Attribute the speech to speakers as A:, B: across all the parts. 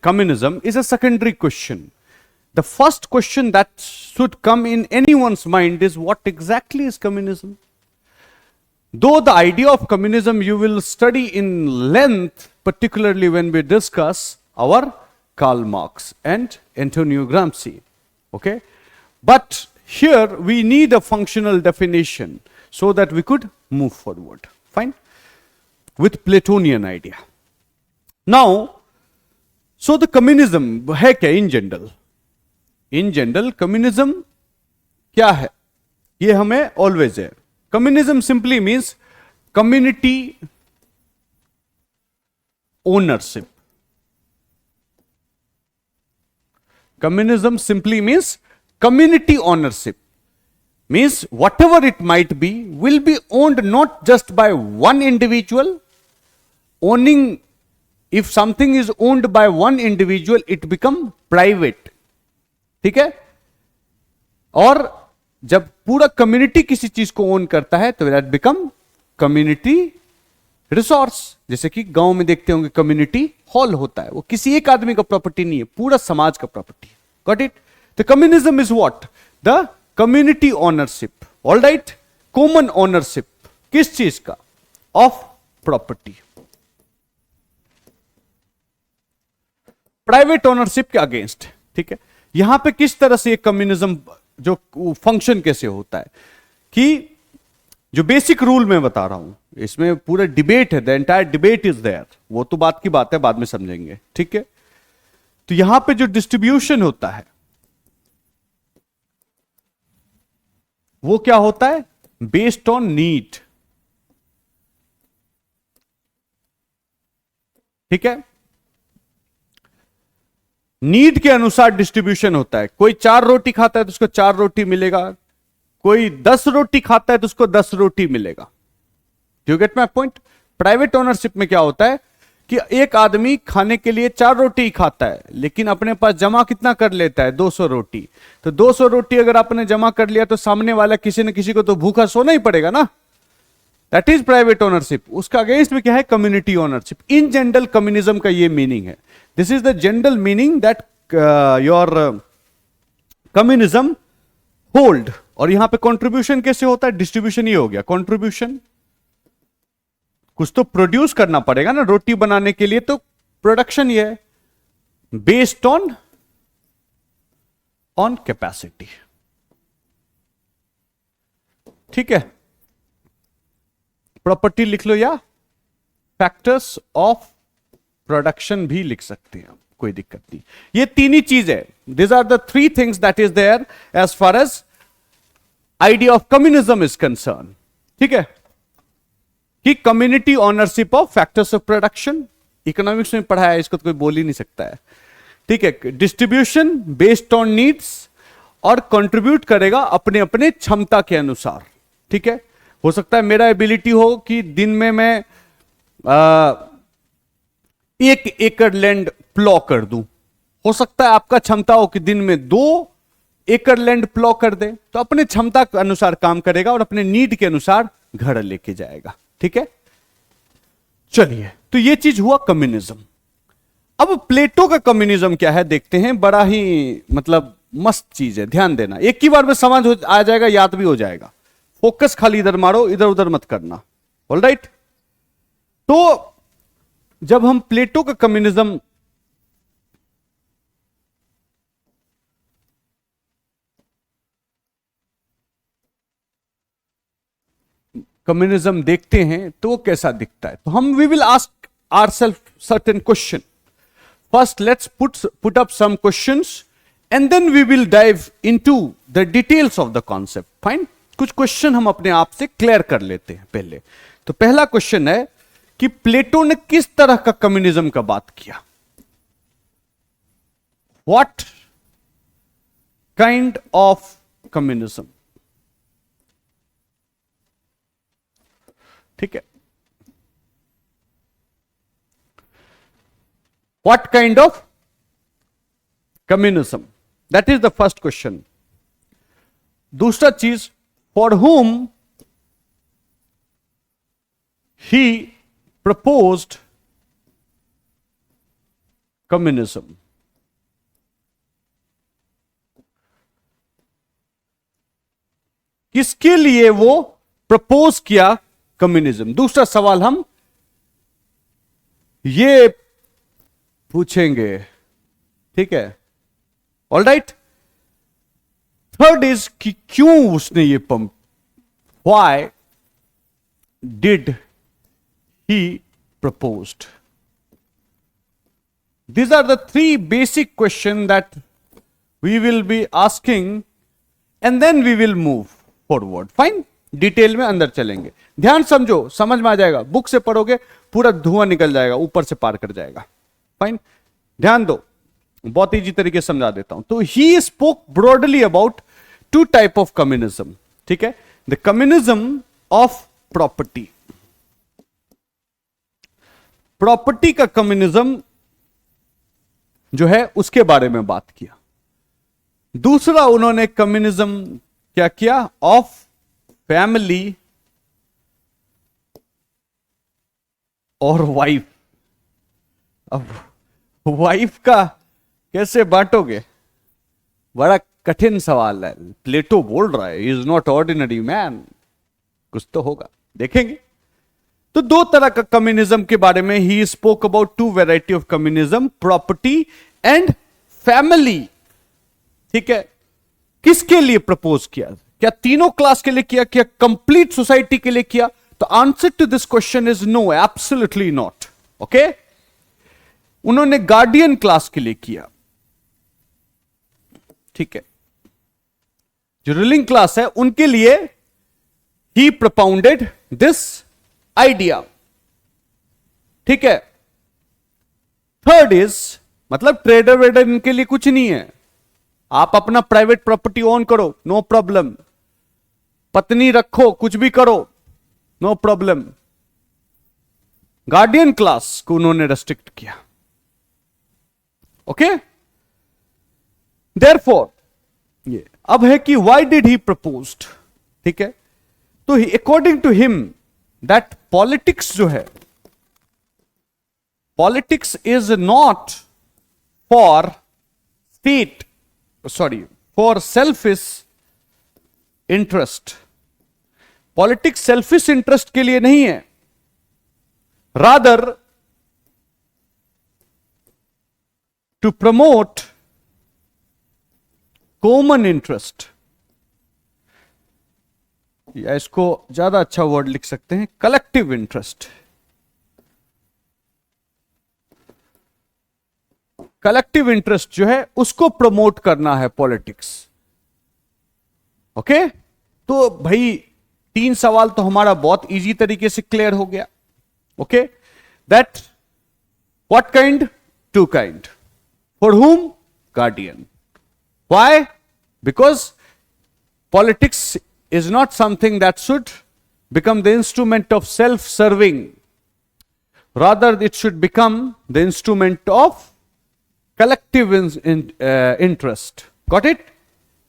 A: communism is a secondary question. The first question that should come in anyone's mind is what exactly is communism? Though the idea of communism you will study in length, particularly when we discuss our Karl Marx and Antonio Gramsci. Okay? But here we need a functional definition so that we could move forward. Fine? With Platonian idea. Now, so the communism है क्या in general? In general, communism क्या है? ये हमें always है. Communism simply means community ownership. Communism simply means community ownership. Means whatever it might be will be owned not just by one individual. Owning, if something is owned by one individual, it become private. ठीक है? और जब पूरा community किसी चीज को own करता है तो दैट बिकम कम्युनिटी रिसोर्स. जैसे कि गांव में देखते होंगे कम्युनिटी हॉल होता है, वो किसी एक आदमी का प्रॉपर्टी नहीं है, पूरा समाज का प्रॉपर्टी है. Got it? The communism is what? The community ownership. All right? Common ownership. किस चीज का? Of property. प्राइवेट ओनरशिप के अगेंस्ट. ठीक है? यहां पे किस तरह से कम्युनिज्म जो फंक्शन कैसे होता है कि जो बेसिक रूल मैं बता रहा हूं, इसमें पूरा डिबेट है, the entire debate is there. वो तो बात की बात है, बाद में समझेंगे. ठीक है? तो यहां पे जो डिस्ट्रीब्यूशन होता है वो क्या होता है? Based on need. ठीक है? नीड के अनुसार डिस्ट्रीब्यूशन होता है. कोई 4 रोटी खाता है तो उसको 4 रोटी मिलेगा, कोई 10 रोटी खाता है तो उसको 10 रोटी मिलेगा. You get my point? Private ownership में क्या होता है कि एक आदमी खाने के लिए 4 रोटी ही खाता है, लेकिन अपने पास जमा कितना कर लेता है? 200 रोटी. तो 200 रोटी अगर आपने जमा कर लिया तो सामने वाला किसी न किसी को तो भूखा सोना ही पड़ेगा ना. That is private ownership. उसका अगेंस्ट में क्या है? Community ownership. In general communism का ये मीनिंग है. This is the general meaning that your communism hold. और यहां पे कंट्रीब्यूशन कैसे होता है? डिस्ट्रीब्यूशन ये हो गया. कंट्रीब्यूशन कुछ तो प्रोड्यूस करना पड़ेगा ना रोटी बनाने के लिए, तो प्रोडक्शन ये है बेस्ड ऑन कैपेसिटी. ठीक है? प्रॉपर्टी लिख लो या फैक्टर्स ऑफ प्रोडक्शन भी लिख सकते हैं, कोई दिक्कत नहीं. ये तीन ही चीज है. This are the 3 things that is there as far as idea of communism is concern. ठीक है? कि community ownership of factors of production. Economics में पढ़ा है इसको, तो कोई बोल ही नहीं सकता है. ठीक है? डिस्ट्रीब्यूशन बेस्ड ऑन नीड्स और कंट्रीब्यूट करेगा अपने अपने क्षमता के अनुसार. ठीक है? हो सकता है मेरा एबिलिटी हो कि दिन में मैं 1 एकड़ लैंड प्लॉ कर दूं. हो सकता है आपका क्षमता हो कि दिन में 2 एकड़ लैंड प्लॉ कर दे. तो अपने क्षमता के अनुसार काम करेगा और अपने नीड के अनुसार घर लेके जाएगा. ठीक है? चलिए, तो ये चीज हुआ कम्युनिज्म. अब प्लेटो का कम्युनिज्म क्या है देखते हैं. बड़ा ही मतलब मस्त चीज है, ध्यान देना. एक ही बार में समझ आ जाएगा, याद भी हो जाएगा. फोकस खाली इधर मारो, इधर उधर मत करना. All right? तो जब हम प्लेटो का कम्युनिज्म देखते हैं तो वो कैसा दिखता है, तो हम we will ask ourself certain question. First let's put up some questions and then we will dive into the details of the concept. Fine? कुछ क्वेश्चन हम अपने आप से क्लियर कर लेते हैं पहले. तो पहला क्वेश्चन है कि प्लेटो ने किस तरह का कम्युनिज्म का बात किया. What kind of communism. ठीक है? What kind of communism, that is the first question. दूसरा चीज, for whom he proposed communism. किसके लिए वो प्रपोज किया कम्युनिज्म? दूसरा सवाल हम ये पूछेंगे, ठीक है? All right. थर्ड इज कि क्यों उसने ये pump, why did he proposed? These are the three basic questions that we will be asking and then we will move forward. Fine? Detail में अंदर चलेंगे। ध्यान समझो, समझ में आ जाएगा। बुक से पढ़ोगे पूरा धुआं निकल जाएगा, ऊपर से पार कर जाएगा। फाइन, ध्यान दो, बहुत इजी तरीके से समझा देता हूं। तो he spoke broadly about two type of communism, ठीक है? The communism of property, property का कम्युनिज्म जो है उसके बारे में बात किया। दूसरा उन्होंने कम्युनिज्म क्या किया? ऑफ फैमिली और वाइफ। अब वाइफ का कैसे बांटोगे? बड़ा कठिन सवाल है। प्लेटो बोल रहा है इज नॉट ऑर्डिनरी मैन, कुछ तो होगा, देखेंगे। तो दो तरह का कम्युनिज्म के बारे में he spoke about two variety of communism, property and family, ठीक है? किसके लिए प्रपोज किया? क्या तीनों क्लास के लिए किया? क्या कंप्लीट सोसाइटी के लिए किया? तो answer to this question is no, absolutely not. Okay, उन्होंने गार्डियन क्लास के लिए किया, ठीक है? जो रूलिंग क्लास है उनके लिए ही propounded दिस आइडिया, ठीक है? थर्ड इज, मतलब ट्रेडर वेडर इनके लिए कुछ नहीं है। आप अपना प्राइवेट प्रॉपर्टी ओन करो, नो प्रॉब्लम। पत्नी रखो, कुछ भी करो, नो प्रॉब्लम। गार्डियन क्लास को उन्होंने रेस्ट्रिक्ट किया। ओके, देयरफॉर ये अब है कि व्हाई डिड ही प्रपोज्ड, ठीक है? तो according to him that politics जो है, politics is not for state, sorry, for selfish interest. Politics selfish interest के लिए नहीं है, rather to promote common interest, या इसको ज्यादा अच्छा वर्ड लिख सकते हैं कलेक्टिव इंटरेस्ट। कलेक्टिव इंटरेस्ट जो है उसको प्रमोट करना है पॉलिटिक्स। ओके, तो भाई 3 सवाल तो हमारा बहुत इजी तरीके से क्लियर हो गया। Okay, that what kind? Two kind. For whom? Guardian. Why? Because politics is not something that should become the instrument of self-serving. Rather, it should become the instrument of collective interest. Got it?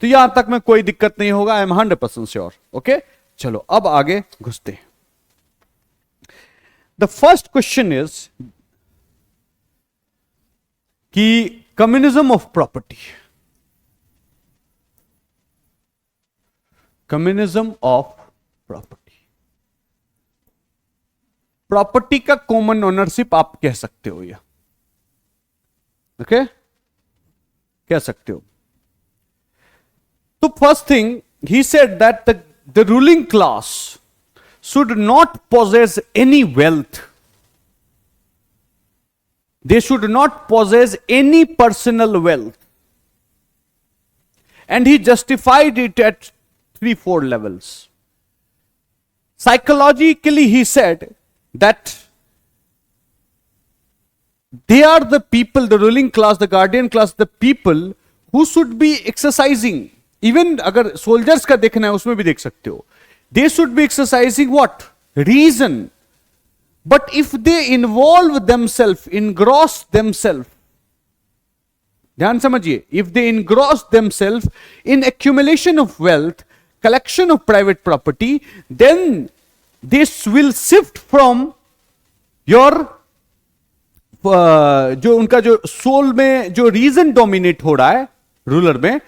A: तो यहां तक में कोई दिक्कत नहीं होगा, I am 100% sure. Okay, चलो अब आगे घुसते हैं। द फर्स्ट क्वेश्चन इज कि communism of property, communism of property, property का कॉमन ओनरशिप आप कह सकते हो, या ओके कह सकते हो। तो first thing he said that the ruling class should not possess any wealth, they should not possess any personal wealth, and he justified it at 3-4 levels. Psychologically, he said that they are the people, the ruling class, the guardian class, the people who should be exercising. Even अगर soldiers का देखना है उसमें भी देख सकते हो, they should be exercising what? Reason. But if they involve themselves, engross themselves, ध्यान समझिए, if they engross themselves in accumulation of wealth, collection of private property, then this will shift from your जो उनका जो soul में जो reason dominate हो रहा है रूलर में,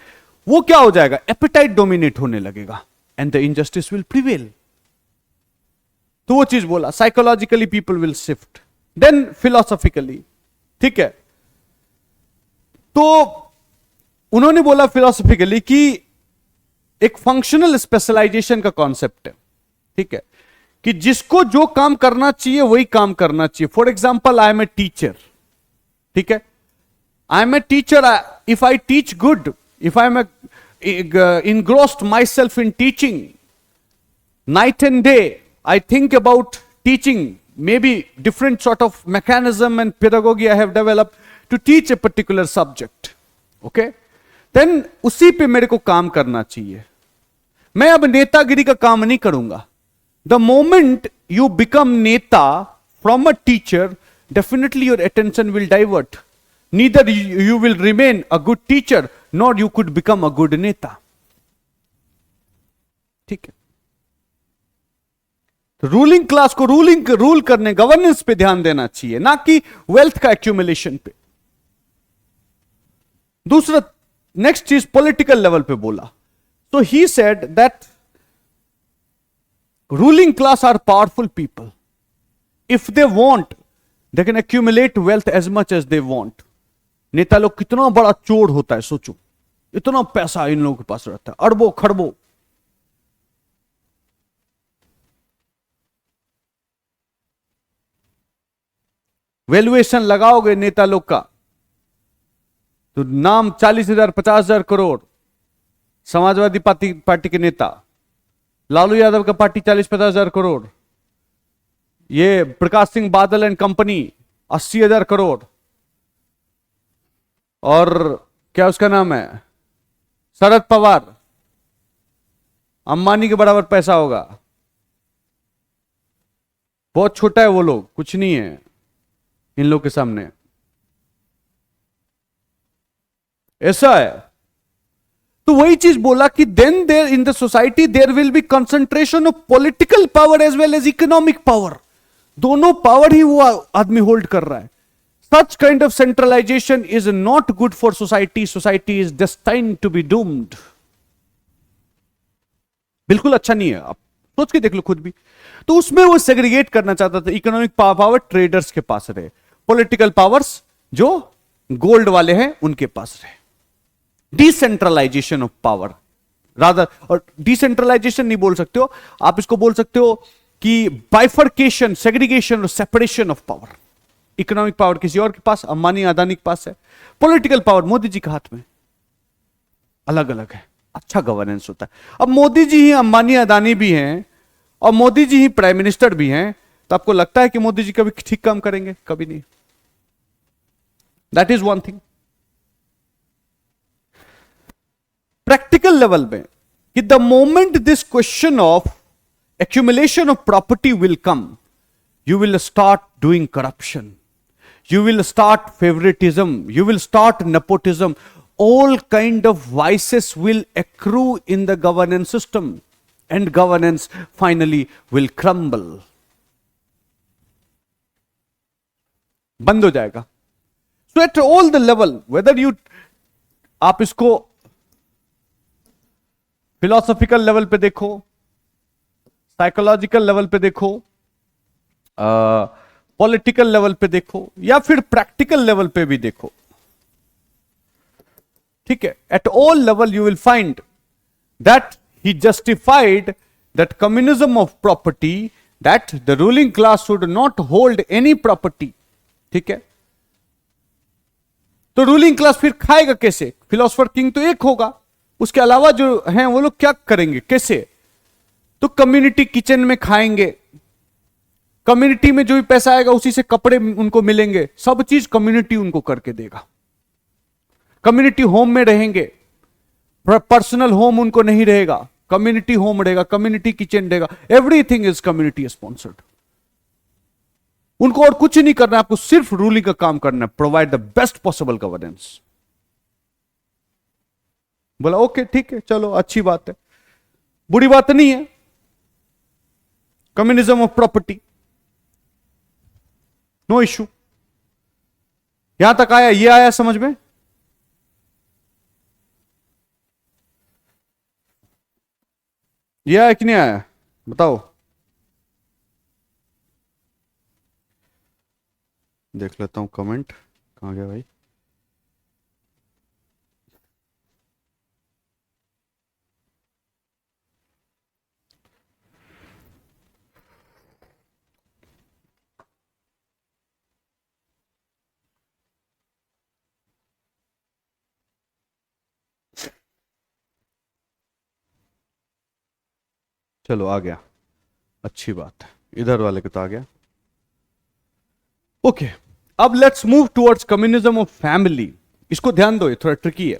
A: वो क्या हो जाएगा, एपेटाइट डोमिनेट होने लगेगा and the injustice will prevail. तो वो चीज बोला, psychologically people will shift, then philosophically, ठीक है। तो उन्होंने बोला फिलोसॉफिकली कि एक फंक्शनल स्पेशलाइजेशन का कॉन्सेप्ट है, ठीक है, कि जिसको जो काम करना चाहिए वही काम करना चाहिए। For example, I am a teacher, ठीक है, I am a teacher, if I teach good, if I am engrossed myself in teaching night and day, I think about teaching, maybe different sort of mechanism and pedagogy I have developed to teach a particular subject, okay, then उसी पे मेरे को काम करना चाहिए। मैं अब नेतागिरी का काम नहीं करूंगा। The moment you become neta from a teacher, definitely your attention will divert. Neither you will remain a good teacher, nor you could become a good neta. ठीक है, तो रूलिंग क्लास को रूल करने, गवर्नेंस पे ध्यान देना चाहिए, ना कि वेल्थ का एक्यूमुलेशन पे। दूसरा, नेक्स्ट चीज पॉलिटिकल लेवल पे बोला, तो he said that ruling class are powerful people, if they want they can accumulate wealth as much as they want. नेता लोग कितना बड़ा चोर होता है, सोचो, इतना पैसा इन लोगों के पास रहता है, अरबों खरबों। वैल्यूएशन लगाओगे नेता लोग का तो नाम 40,000 50,000 करोड़। समाजवादी पार्टी के नेता, लालू यादव का पार्टी 40-50,000 करोड़, ये प्रकाश सिंह बादल एंड कंपनी 80,000 करोड़, और क्या उसका नाम है, शरद पवार, अंबानी के बराबर पैसा होगा। बहुत छोटा है वो लोग, कुछ नहीं है इन लोग के सामने, ऐसा है। तो वही चीज बोला कि then there in the society there will be concentration of political power as well as economic power. दोनों पावर ही वो आदमी होल्ड कर रहा है। Such kind of centralization is not good for society. Society is destined to be doomed. बिल्कुल अच्छा नहीं है, आप सोच के देख लो खुद भी। तो उसमें वो सेग्रीगेट करना चाहता था, इकोनॉमिक पावर ट्रेडर्स के पास रहे, पॉलिटिकल पावर्स जो गोल्ड वाले हैं उनके पास रहे। डिसेंट्रलाइजेशन ऑफ पावर रादर, और डिसेंट्रलाइजेशन नहीं बोल सकते हो आप, इसको बोल सकते हो कि बाइफर्केशन, सेग्रीगेशन और separation of power. Economic power किसी और के पास, अंबानी अदानी के पास है, पॉलिटिकल पावर मोदी जी के हाथ में, अलग अलग है। अच्छा गवर्नेंस होता है। अब मोदी जी ही अंबानी अदानी भी हैं और मोदी जी ही प्राइम मिनिस्टर भी हैं, तो आपको लगता है कि मोदी जी कभी ठीक काम करेंगे? कभी नहीं। That is one thing. Practical level में कि the moment this question of accumulation of property will come, you will start doing corruption, you will start favoritism, you will start nepotism, all kind of vices will accrue in the governance system and governance finally will crumble, बंद हो जाएगा। So at all the level, whether you, आप इसको philosophical level पे देखो, psychological level पे देखो, political level पे देखो, या फिर प्रैक्टिकल लेवल पे भी देखो, ठीक है, at all level you will find that he justified that communism of property, that the ruling class should not hold any property. ठीक है, तो रूलिंग क्लास फिर खाएगा कैसे? फिलोसफर किंग तो एक होगा, उसके अलावा जो हैं वो लोग क्या करेंगे, कैसे? तो कम्युनिटी किचन में खाएंगे, कम्युनिटी में जो भी पैसा आएगा उसी से कपड़े उनको मिलेंगे, सब चीज कम्युनिटी उनको करके देगा। कम्युनिटी होम में रहेंगे, पर्सनल होम उनको नहीं रहेगा, कम्युनिटी होम रहेगा, कम्युनिटी किचन रहेगा, एवरीथिंग इज कम्युनिटी स्पॉन्सर्ड। उनको और कुछ नहीं करना है, आपको सिर्फ रूलिंग का काम करना है, provide the best possible governance. बोला ओके ठीक है, चलो अच्छी बात है, बुरी बात नहीं है। Communism of property, no issue. यहां तक आया? ये आया समझ में? ये आया कि नहीं आया बताओ? देख लेता हूं कमेंट, कहां गया भाई? चलो आ गया, अच्छी बात है, इधर वाले को तो आ गया। ओके, अब let's move towards communism of family. इसको ध्यान दो, ये थोड़ा ट्रिकी है।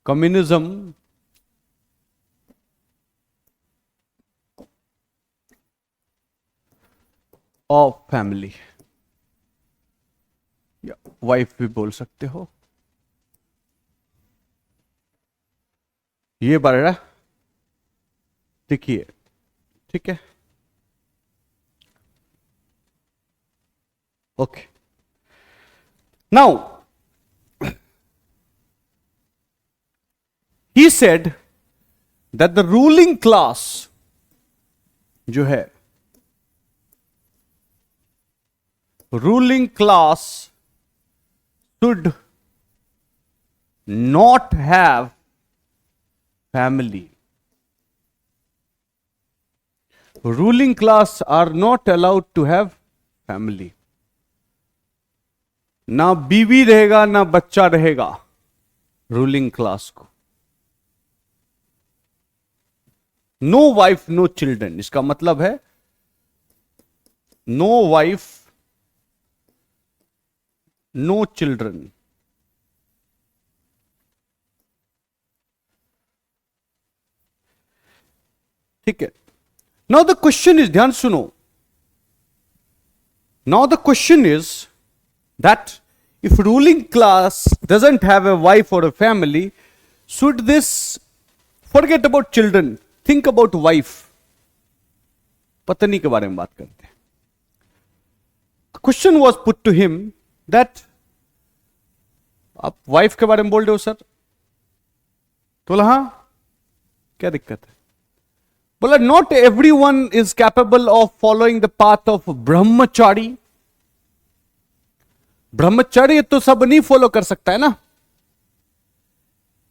A: कम्युनिज्म ऑफ फैमिली, या वाइफ भी बोल सकते हो। ये बड़ा ट्रिकी है, ठीक है? Okay, now he said that the ruling class जो है, ruling class should not have family. Ruling class are not allowed to have family. ना बीवी रहेगा ना बच्चा रहेगा रूलिंग क्लास को। नो वाइफ नो चिल्ड्रन, इसका मतलब है नो वाइफ नो चिल्ड्रन। ठीक है, नाउ द क्वेश्चन इज, ध्यान सुनो, now the question is that if ruling class doesn't have a wife or a family, should this, forget about children, think about wife, पत्नी के बारे में बात करते हैं। The question was put to him that, आप वाइफ के बारे में बोल रहे हो सर? तो बोला हाँ, क्या दिक्कत है? बोला not everyone is capable of following the path of brahmachari. ब्रह्मचर्य तो सब नहीं फॉलो कर सकता है ना।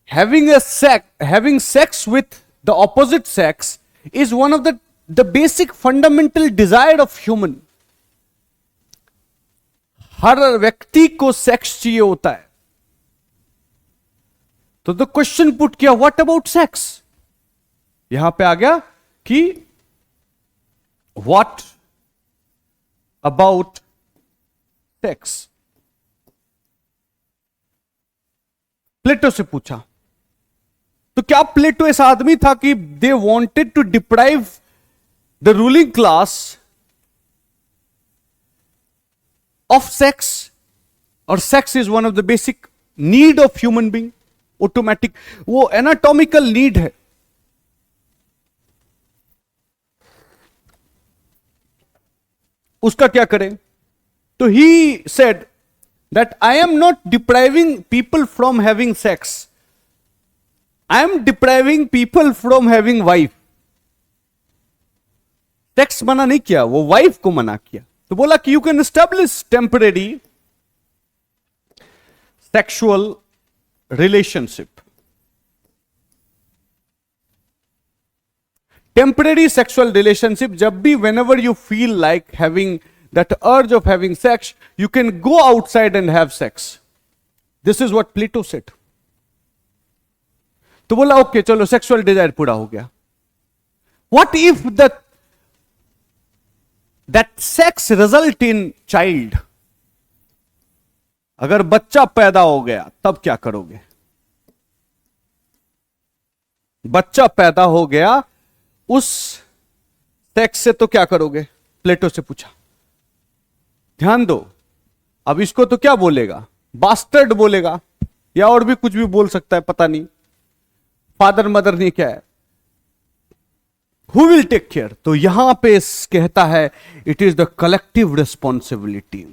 A: having sex with the opposite sex is one of the basic fundamental desire of human. हर व्यक्ति को सेक्स चाहिए होता है। तो द क्वेश्चन पुट किया, व्हाट अबाउट सेक्स? यहां पे आ गया कि व्हाट अबाउट सेक्स। प्लेटो से पूछा। तो क्या प्लेटो ऐसा आदमी था कि they wanted to deprive the ruling class of sex, और sex is one of the basic need of human being, automatic, वो एनाटॉमिकल नीड है। उसका क्या करें? तो he said that I am not depriving people from having sex. I am depriving people from having wife. Sex मना नहीं किया, वो वाइफ को मना किया। तो बोला कि you can establish temporary sexual relationship. Temporary sexual relationship जब भी, whenever you feel like having that urge of having sex, you can go outside and have sex. This is what Plato said. तो बोला okay चलो sexual desire पूरा हो गया। What if that sex result in child? अगर बच्चा पैदा हो गया तब क्या करोगे? बच्चा पैदा हो गया उस सेक्स से तो क्या करोगे? प्लेटो से पूछा। ध्यान दो, अब इसको तो क्या बोलेगा? बास्टर्ड बोलेगा, या और भी कुछ भी बोल सकता है, पता नहीं, फादर मदर नहीं, क्या है, हु विल टेक केयर? तो यहां पे कहता है it is the collective responsibility.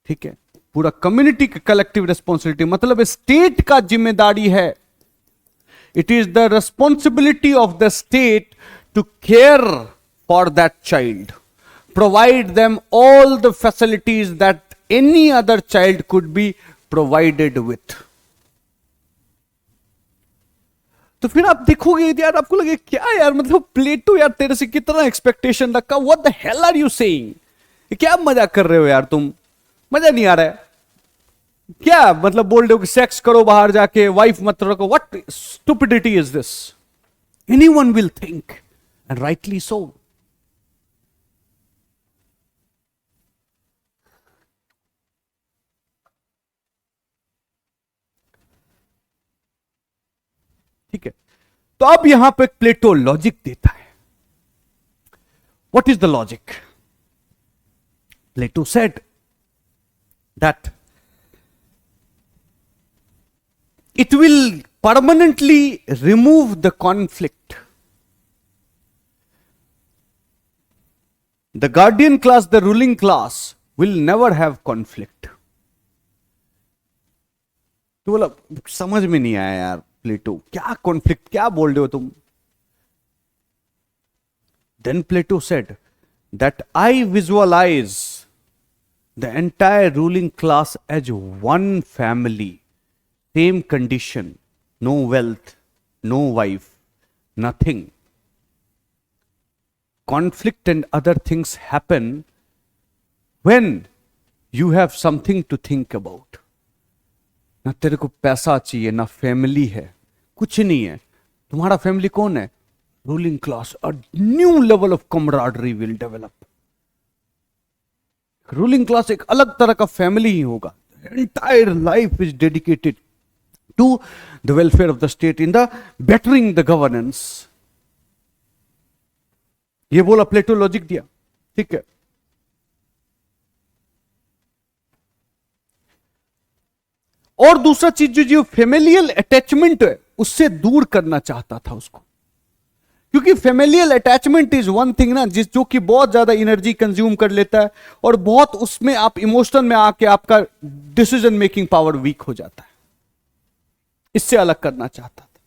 A: ठीक है, पूरा कम्युनिटी की कलेक्टिव रिस्पॉन्सिबिलिटी, मतलब स्टेट का जिम्मेदारी है. It is the responsibility of the state to care for that child, provide them all the facilities that any other child could be provided with. तो फिर आप देखोगे यार, आपको लगे क्या यार, मतलब प्लेटो यार तेरे से कितना एक्सपेक्टेशन रखा, what the hell are you saying, क्या मजाक कर रहे हो यार तुम, मजा नहीं आ रहा है क्या, मतलब बोल रहे हो कि सेक्स करो बाहर जाके, वाइफ मत रखो, what stupidity is this, anyone will think and rightly so. ठीक है, तो अब यहां पे प्लेटो लॉजिक देता है. What is the logic? Plato said that it will permanently remove the conflict. The guardian class, the ruling class, will never have conflict. तो बोला समझ में नहीं आया यार प्लेटो, क्या कॉन्फ्लिक्ट, क्या बोल रहे हो तुम? Then Plato said that I visualize the entire ruling class as one family. Same condition, no wealth, no wife, nothing. Conflict and other things happen when you have something to think about. ना तेरे को पैसा चाहिए, ना family है, कुछ नहीं है. तुम्हारा फैमिली कौन है? Ruling class. A new level of camaraderie will develop. Ruling class एक अलग तरह का फैमिली ही होगा. Entire life is dedicated to the welfare of the state in the bettering the governance. ये बोला प्लेटो, लॉजिक दिया, ठीक है. और दूसरा चीज जो फेमिलियल अटैचमेंट है उससे दूर करना चाहता था उसको, क्योंकि familial attachment is one thing ना, जो कि बहुत ज्यादा एनर्जी कंज्यूम कर लेता है और बहुत उसमें आप इमोशन में आके आपका डिसीजन मेकिंग पावर वीक हो जाता है. इससे अलग करना चाहता था.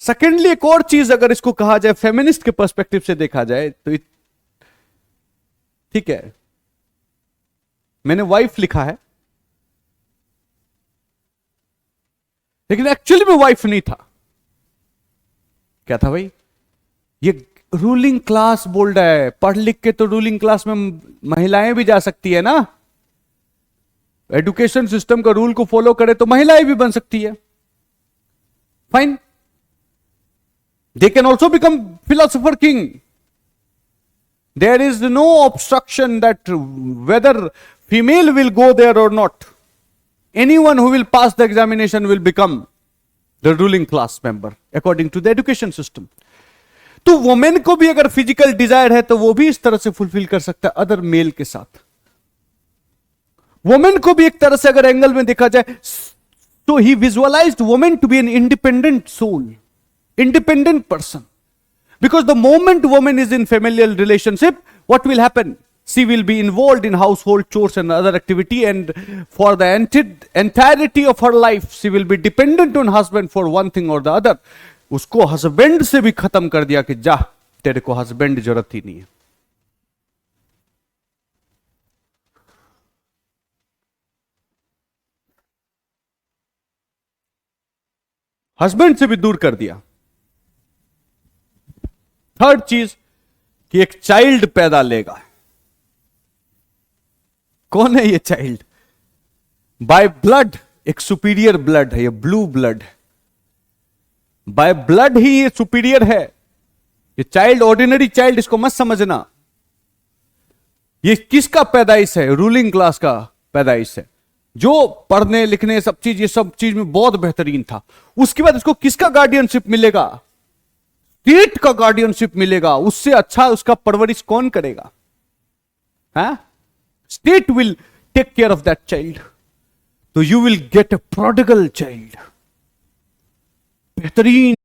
A: सेकेंडली एक और चीज अगर इसको कहा जाए, फेमिनिस्ट के पर्सपेक्टिव से देखा जाए तो ठीक है, मैंने वाइफ लिखा है लेकिन एक्चुअली में वाइफ नहीं था. क्या था भाई? ये रूलिंग क्लास बोल रहा है, पढ़ लिख के तो रूलिंग क्लास में महिलाएं भी जा सकती है ना. एजुकेशन सिस्टम का रूल को फॉलो करे तो महिलाएं भी बन सकती है. Fine, they can also become philosopher king. There is no obstruction that whether female will go there और not. Anyone who will pass the examination will become the ruling class member according to the education system. तो women को भी अगर physical Dzire है तो वो भी इस तरह से फुलफिल कर सकता है अदर मेल के साथ. वुमेन को भी एक तरह से अगर एंगल में देखा जाए तो he visualized women to be an independent soul, independent person. Because the moment women is in familial relationship, what will happen? She will be involved in household chores and other activity, and for the entirety of her life, she will be dependent on husband for one thing or the other. उसको husband से भी खत्म कर दिया कि जा, तेरे को हस्बैंड जरूरत ही नहीं है. हस्बैंड से भी दूर कर दिया. थर्ड चीज कि एक चाइल्ड पैदा लेगा. कौन है ये चाइल्ड? बाय ब्लड एक सुपीरियर ब्लड है, ये ब्लू ब्लड. बाय ब्लड ही ये सुपीरियर है. ये चाइल्ड ऑर्डिनरी चाइल्ड इसको मत समझना. ये किसका पैदाइश है? रूलिंग क्लास का पैदाइश है, जो पढ़ने लिखने सब चीज, ये सब चीज में बहुत बेहतरीन था. उसके बाद इसको किसका गार्डियनशिप मिलेगा? स्टेट का गार्डियनशिप मिलेगा. उससे अच्छा उसका परवरिश कौन करेगा? हाँ, state will take care of that child. So you will get a prodigal child. बेहतरीन